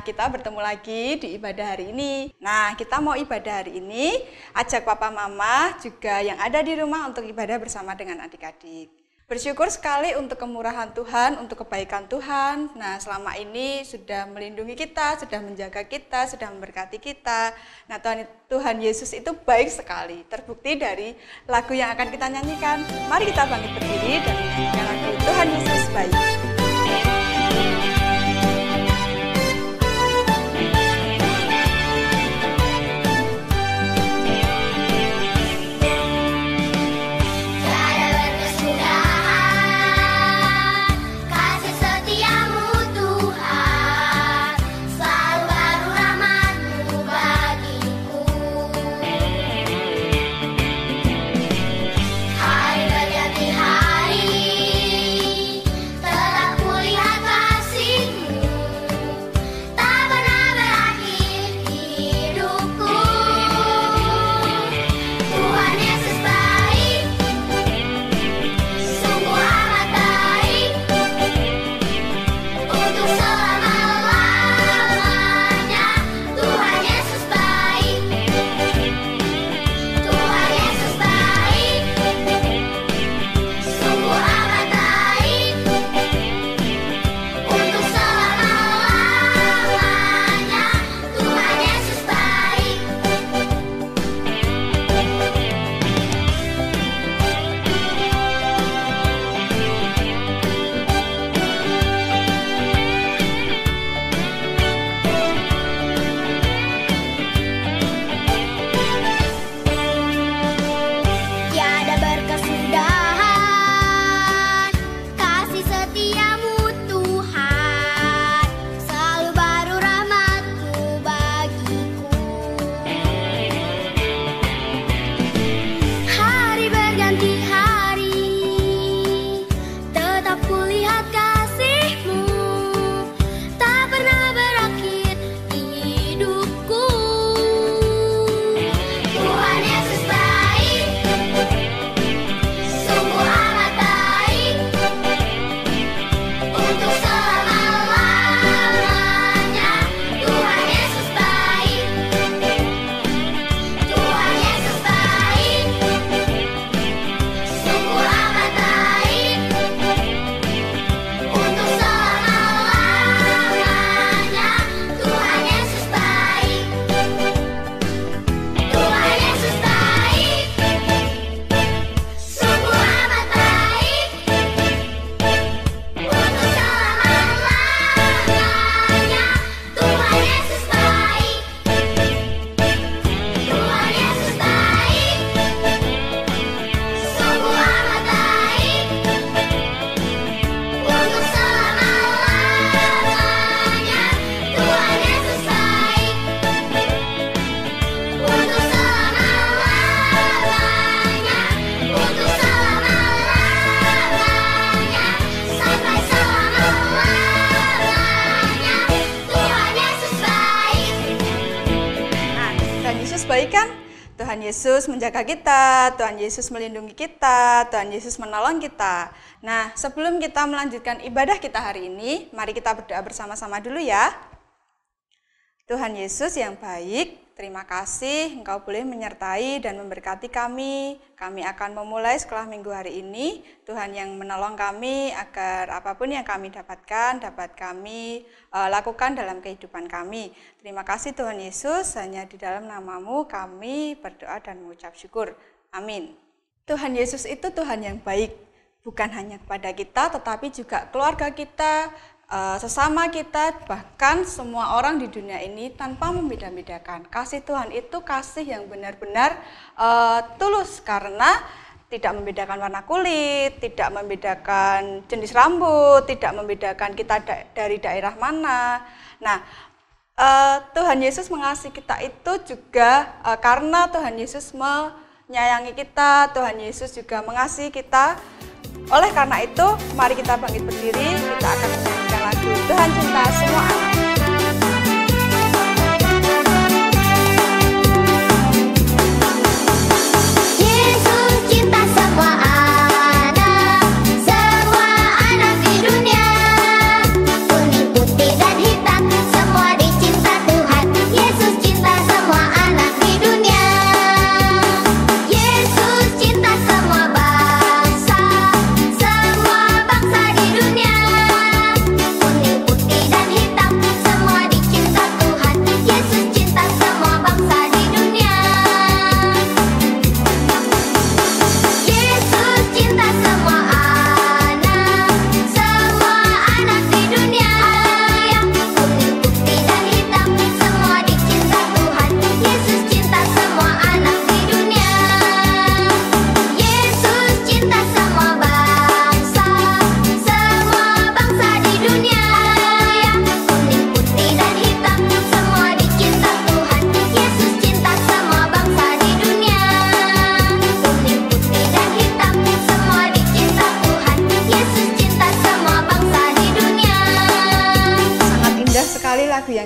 kita bertemu lagi di ibadah hari ini. Nah, kita mau ibadah hari ini, ajak papa mama juga yang ada di rumah untuk ibadah bersama dengan adik-adik. Bersyukur sekali untuk kemurahan Tuhan, untuk kebaikan Tuhan. Nah, selama ini sudah melindungi kita, sudah menjaga kita, sudah memberkati kita. Nah, Tuhan Yesus itu baik sekali. Terbukti dari lagu yang akan kita nyanyikan. Mari kita bangkit berdiri dan menyanyikan lagu Tuhan Yesus baik. Baik kan? Tuhan Yesus menjaga kita, Tuhan Yesus melindungi kita, Tuhan Yesus menolong kita. Nah, sebelum kita melanjutkan ibadah kita hari ini, mari kita berdoa bersama-sama dulu ya. Tuhan Yesus yang baik, terima kasih Engkau boleh menyertai dan memberkati kami. Kami akan memulai sekolah minggu hari ini. Tuhan yang menolong kami agar apapun yang kami dapatkan, dapat kami lakukan dalam kehidupan kami. Terima kasih Tuhan Yesus, hanya di dalam nama-Mu kami berdoa dan mengucap syukur. Amin. Tuhan Yesus itu Tuhan yang baik, bukan hanya kepada kita, tetapi juga keluarga kita, sesama kita, bahkan semua orang di dunia ini tanpa membeda-bedakan. Kasih Tuhan itu kasih yang benar-benar tulus, karena tidak membedakan warna kulit, tidak membedakan jenis rambut, tidak membedakan kita dari daerah mana. Nah, Tuhan Yesus mengasihi kita itu juga karena Tuhan Yesus menyayangi kita, Tuhan Yesus juga mengasihi kita. Oleh karena itu, mari kita bangkit berdiri, kita akan menyanyikan lagu Tuhan Cinta Semua Anak. Yesus cinta semua anak di dunia. Kuning, putih, dan hitam, semua dicintai.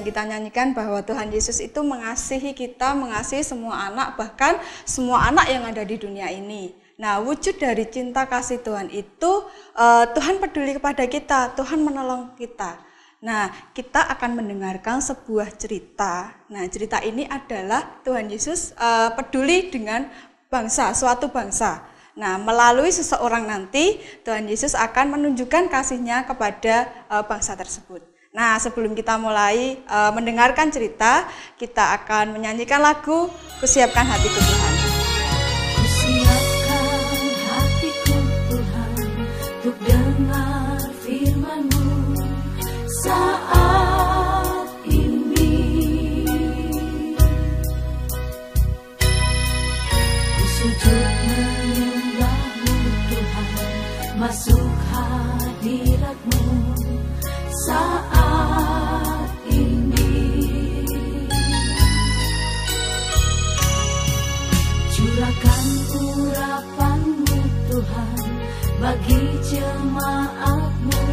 kita nyanyikan bahwa Tuhan Yesus itu mengasihi kita, mengasihi semua anak, bahkan semua anak yang ada di dunia ini. Nah, wujud dari cinta kasih Tuhan itu, Tuhan peduli kepada kita, Tuhan menolong kita. Nah, kita akan mendengarkan sebuah cerita. Nah, cerita ini adalah Tuhan Yesus peduli dengan bangsa, suatu bangsa. Nah, melalui seseorang nanti, Tuhan Yesus akan menunjukkan kasih-Nya kepada bangsa tersebut. Nah, sebelum kita mulai mendengarkan cerita, kita akan menyanyikan lagu Kusiapkan Hatiku Tuhan. Kusiapkan hatiku Tuhan, untuk dengar firman-Mu saat ini. Ku sujud menyembah-Mu Tuhan, masuk hadirat-Mu saat ini. Curahkan urapan-Mu Tuhan bagi jemaat-Mu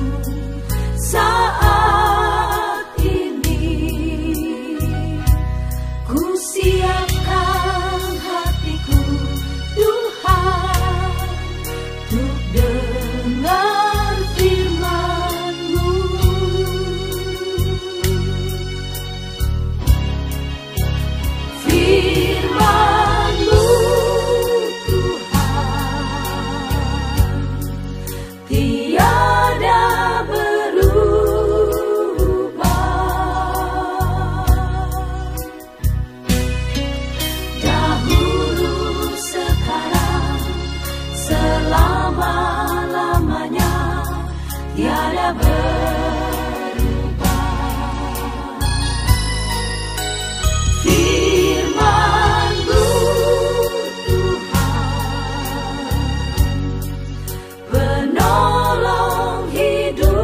saat ini. Ku siapkan hatiku Tuhan, untuk dengar firman-Mu. Firman-Mu Tuhan, tiada berubah. Dahulu, sekarang, selama-lamanya, tiada berubah. Firman-Mu Tuhan, penolong hidupku.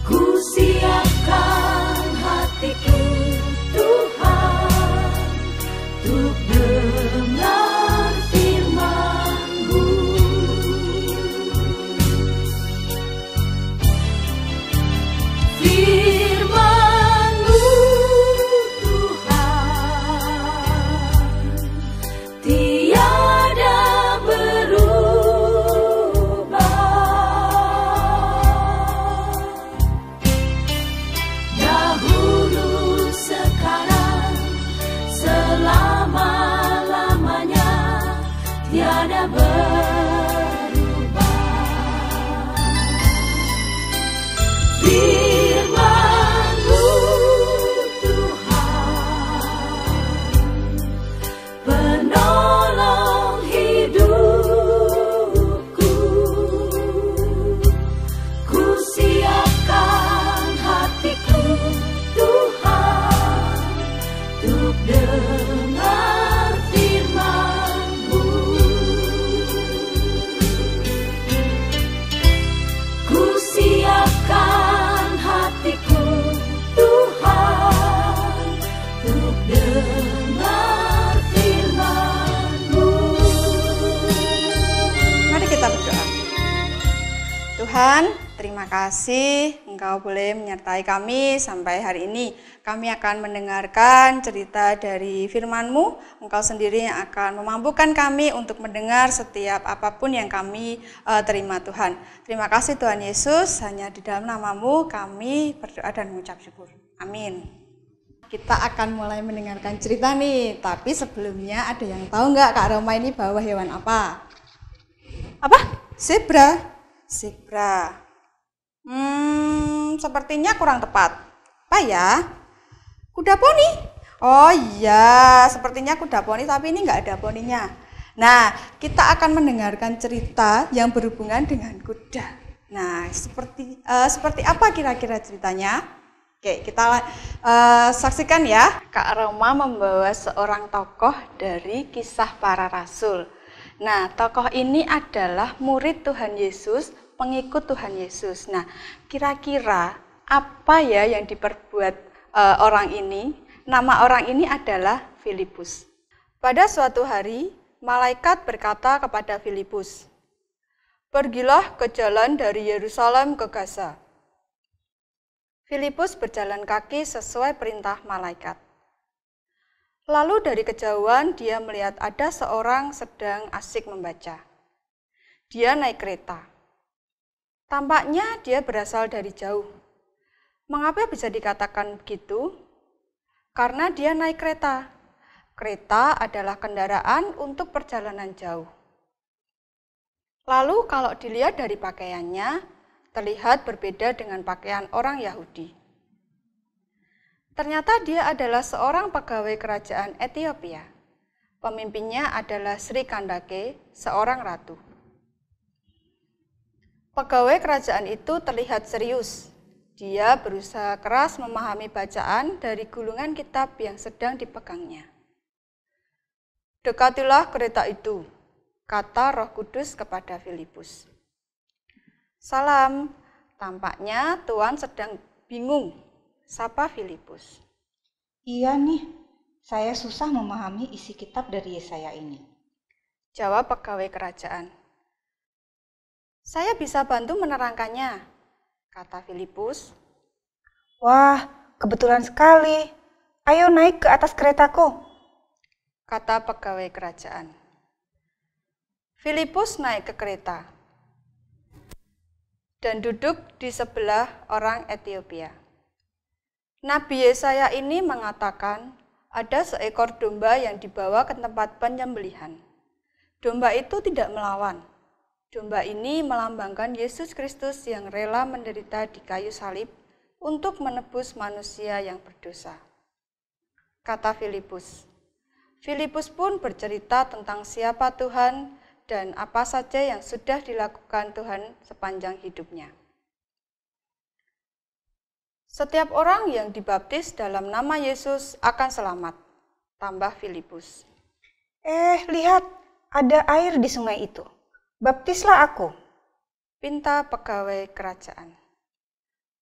Ku siapkan hatiku Tuhan, untuk dengar firman-Mu. Firman-Mu Tuhan, tiada berubah. Dahulu, sekarang, selama-lamanya, tiada berubah. Firman-Mu Tuhan, penolong hidupku. Ku siapkan hatiku Tuhan, untuk dengar firman-Mu. Ku siapkan hatiku Tuhan, untuk dengar firman-Mu. Mari kita berdoa. Tuhan, terima kasih Engkau boleh menyertai kami sampai hari ini. Kami akan mendengarkan cerita dari firman-Mu. Engkau sendiri yang akan memampukan kami untuk mendengar setiap apapun yang kami terima Tuhan. Terima kasih Tuhan Yesus, hanya di dalam nama-Mu kami berdoa dan mengucap syukur. Amin. Kita akan mulai mendengarkan cerita nih, tapi sebelumnya ada yang tahu nggak Kak Roma ini bawa hewan apa? Apa? Zebra. Zebra. Sepertinya kurang tepat. Apa ya? Kuda poni. Oh iya, sepertinya kuda poni, tapi ini nggak ada poninya. Nah, kita akan mendengarkan cerita yang berhubungan dengan kuda. Nah, seperti apa kira-kira ceritanya? Oke, kita saksikan ya. Kak Roma membawa seorang tokoh dari Kisah Para Rasul. Nah, tokoh ini adalah murid Tuhan Yesus, pengikut Tuhan Yesus. Nah, kira-kira apa ya yang diperbuat orang ini? Nama orang ini adalah Filipus. Pada suatu hari, malaikat berkata kepada Filipus, "Pergilah ke jalan dari Yerusalem ke Gaza." Filipus berjalan kaki sesuai perintah malaikat. Lalu dari kejauhan dia melihat ada seorang sedang asyik membaca. Dia naik kereta. Tampaknya dia berasal dari jauh. Mengapa bisa dikatakan begitu? Karena dia naik kereta. Kereta adalah kendaraan untuk perjalanan jauh. Lalu kalau dilihat dari pakaiannya, terlihat berbeda dengan pakaian orang Yahudi. Ternyata dia adalah seorang pegawai kerajaan Ethiopia. Pemimpinnya adalah Sri Kandake, seorang ratu. Pegawai kerajaan itu terlihat serius. Dia berusaha keras memahami bacaan dari gulungan kitab yang sedang dipegangnya. "Dekatilah kereta itu," kata Roh Kudus kepada Filipus. "Salam, tampaknya Tuhan sedang bingung," sapa Filipus. Iya nih, saya susah memahami isi kitab dari Yesaya ini, jawab pegawai kerajaan. "Saya bisa bantu menerangkannya," kata Filipus. Wah, kebetulan sekali. Ayo naik ke atas keretaku, kata pegawai kerajaan. Filipus naik ke kereta dan duduk di sebelah orang Ethiopia. Nabi Yesaya ini mengatakan ada seekor domba yang dibawa ke tempat penyembelihan. Domba itu tidak melawan. Domba ini melambangkan Yesus Kristus yang rela menderita di kayu salib untuk menebus manusia yang berdosa, kata Filipus. Filipus pun bercerita tentang siapa Tuhan dan apa saja yang sudah dilakukan Tuhan sepanjang hidupnya. Setiap orang yang dibaptis dalam nama Yesus akan selamat, tambah Filipus. Lihat, ada air di sungai itu. Baptislah aku, pinta pegawai kerajaan.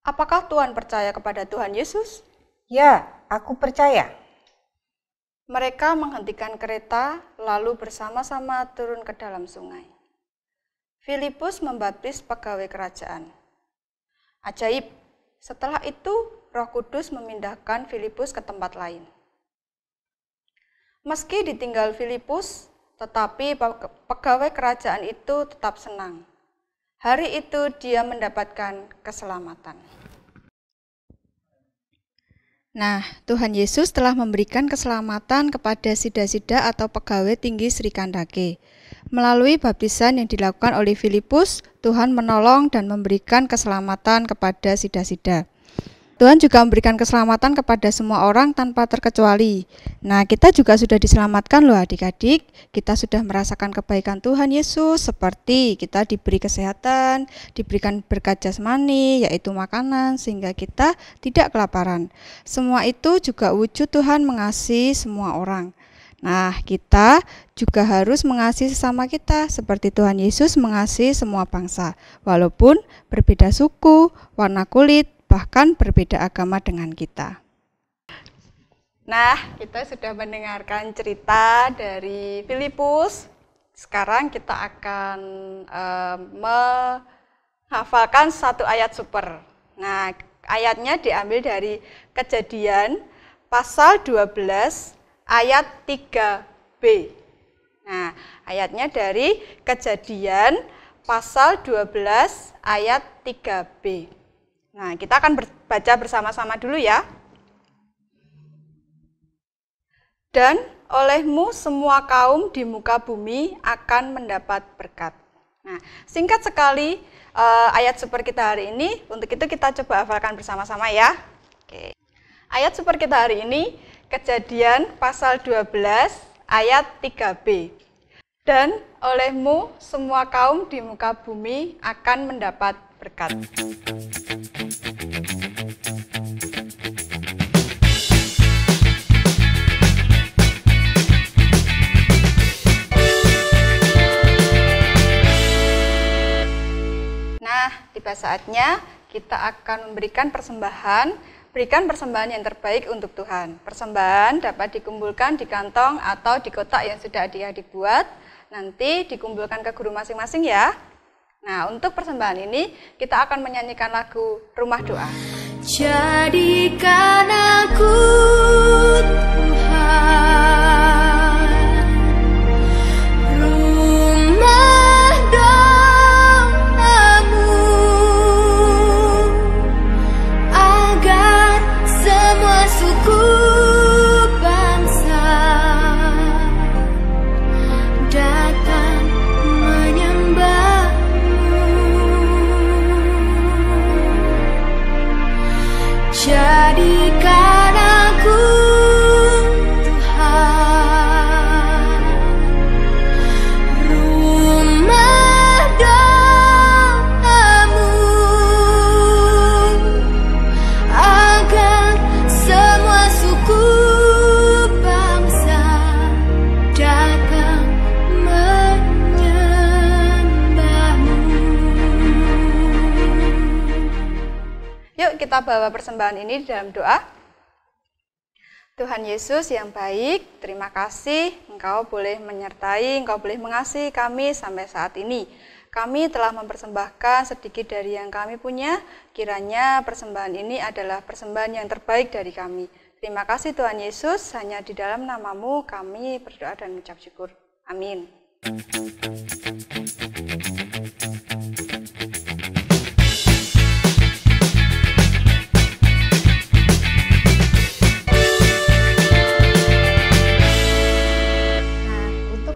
Apakah Tuhan percaya kepada Tuhan Yesus? Ya, aku percaya. Mereka menghentikan kereta, lalu bersama-sama turun ke dalam sungai. Filipus membaptis pegawai kerajaan. Ajaib, setelah itu Roh Kudus memindahkan Filipus ke tempat lain. Meski ditinggal Filipus, tetapi pegawai kerajaan itu tetap senang. Hari itu dia mendapatkan keselamatan. Nah, Tuhan Yesus telah memberikan keselamatan kepada sida-sida atau pegawai tinggi Sri Kandake. Melalui baptisan yang dilakukan oleh Filipus, Tuhan menolong dan memberikan keselamatan kepada sida-sida. Tuhan juga memberikan keselamatan kepada semua orang tanpa terkecuali. Nah, kita juga sudah diselamatkan loh adik-adik. Kita sudah merasakan kebaikan Tuhan Yesus, seperti kita diberi kesehatan, diberikan berkat jasmani, yaitu makanan, sehingga kita tidak kelaparan. Semua itu juga wujud Tuhan mengasihi semua orang. Nah, kita juga harus mengasihi sesama kita, seperti Tuhan Yesus mengasihi semua bangsa, walaupun berbeda suku, warna kulit, bahkan berbeda agama dengan kita. Nah, kita sudah mendengarkan cerita dari Filipus. Sekarang kita akan menghafalkan satu ayat super. Nah, ayatnya diambil dari Kejadian pasal 12 ayat 3b. Nah, ayatnya dari Kejadian pasal 12 ayat 3b. Nah, kita akan baca bersama-sama dulu ya. Dan olehmu semua kaum di muka bumi akan mendapat berkat. Nah, singkat sekali ayat super kita hari ini. Untuk itu kita coba hafalkan bersama-sama ya. Oke. Ayat super kita hari ini Kejadian pasal 12 ayat 3b. Dan olehmu semua kaum di muka bumi akan mendapat berkat. Nah, tiba saatnya kita akan memberikan persembahan. Berikan persembahan yang terbaik untuk Tuhan. Persembahan dapat dikumpulkan di kantong atau di kotak yang sudah adik-adik buat. Nanti dikumpulkan ke guru masing-masing ya. Nah, untuk persembahan ini kita akan menyanyikan lagu Rumah Doa. Jadikan aku Tuhan rumah doamu, agar semua suku bangsa datang menyembahmu. Jadikan aku Tuhan rumah doamu, agar semua suku bangsa datang menyembahmu. Yuk kita bawa persembahan ini di dalam doa. Tuhan Yesus yang baik, terima kasih Engkau boleh menyertai, Engkau boleh mengasihi kami sampai saat ini. Kami telah mempersembahkan sedikit dari yang kami punya, kiranya persembahan ini adalah persembahan yang terbaik dari kami. Terima kasih Tuhan Yesus, hanya di dalam nama-Mu kami berdoa dan mengucap syukur. Amin.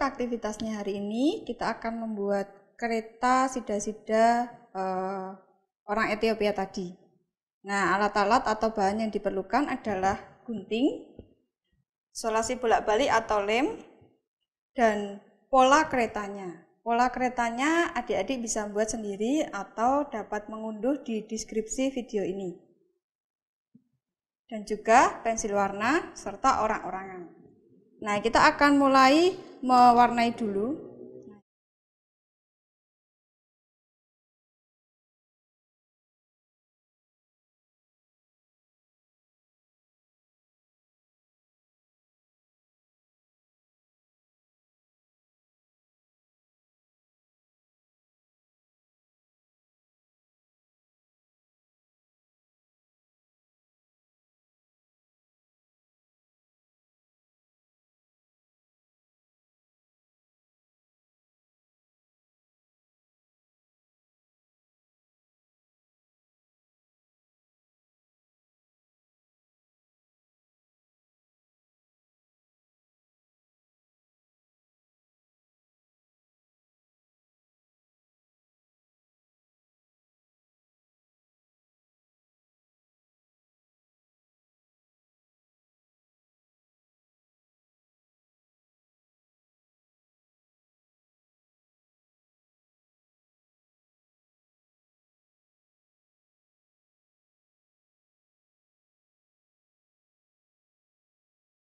Aktivitasnya hari ini kita akan membuat kereta sida-sida orang Ethiopia tadi. Nah, alat-alat atau bahan yang diperlukan adalah gunting, solasi bolak-balik atau lem, dan pola keretanya. Pola keretanya adik-adik bisa buat sendiri atau dapat mengunduh di deskripsi video ini. Dan juga pensil warna serta orang-orangan. Nah, kita akan mulai mewarnai dulu.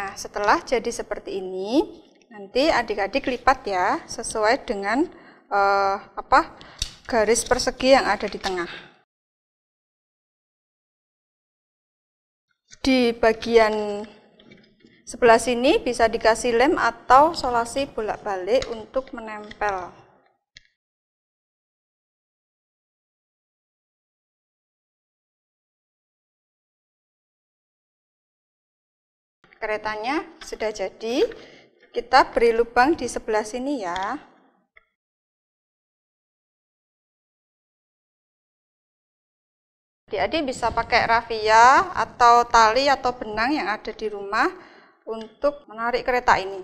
Nah, setelah jadi seperti ini, nanti adik-adik lipat ya, sesuai dengan garis persegi yang ada di tengah. Di bagian sebelah sini bisa dikasih lem atau solasi bolak-balik untuk menempel. Keretanya sudah jadi, kita beri lubang di sebelah sini ya. Adik-adik bisa pakai rafia atau tali atau benang yang ada di rumah untuk menarik kereta ini.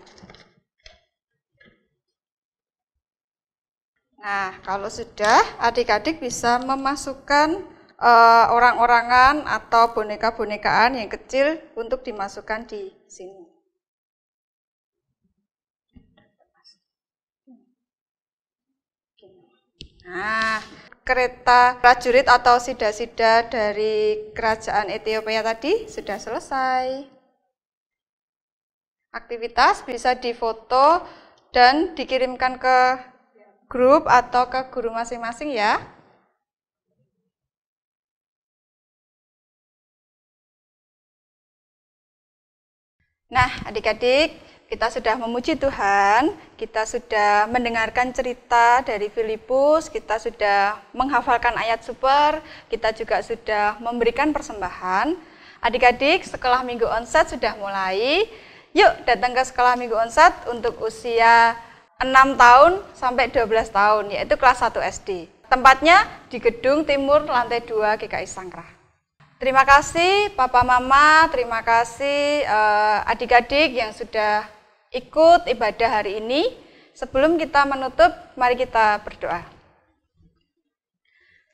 Nah, kalau sudah, adik-adik bisa memasukkan orang-orangan atau boneka-bonekaan yang kecil untuk dimasukkan di sini. Nah, kereta prajurit atau sida-sida dari kerajaan Ethiopia tadi sudah selesai. Aktivitas bisa difoto dan dikirimkan ke grup atau ke guru masing-masing ya. Nah, adik-adik kita sudah memuji Tuhan, kita sudah mendengarkan cerita dari Filipus, kita sudah menghafalkan ayat super, kita juga sudah memberikan persembahan. Adik-adik, sekolah minggu onset sudah mulai. Yuk datang ke sekolah minggu onset untuk usia 6 tahun sampai 12 tahun, yaitu kelas 1 SD. Tempatnya di gedung timur lantai 2 GKI Sangkrah. Terima kasih Papa Mama, terima kasih adik-adik yang sudah ikut ibadah hari ini. Sebelum kita menutup, mari kita berdoa.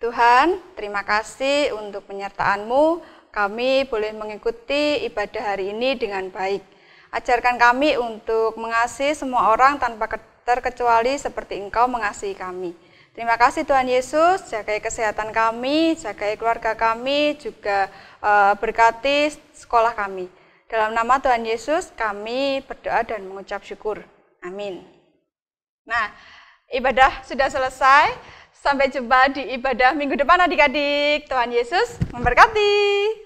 Tuhan, terima kasih untuk penyertaan-Mu. Kami boleh mengikuti ibadah hari ini dengan baik. Ajarkan kami untuk mengasihi semua orang tanpa terkecuali seperti Engkau mengasihi kami. Terima kasih Tuhan Yesus, jagai kesehatan kami, jagai keluarga kami, juga berkati sekolah kami. Dalam nama Tuhan Yesus kami berdoa dan mengucap syukur. Amin. Nah, ibadah sudah selesai. Sampai jumpa di ibadah minggu depan adik-adik. Tuhan Yesus memberkati.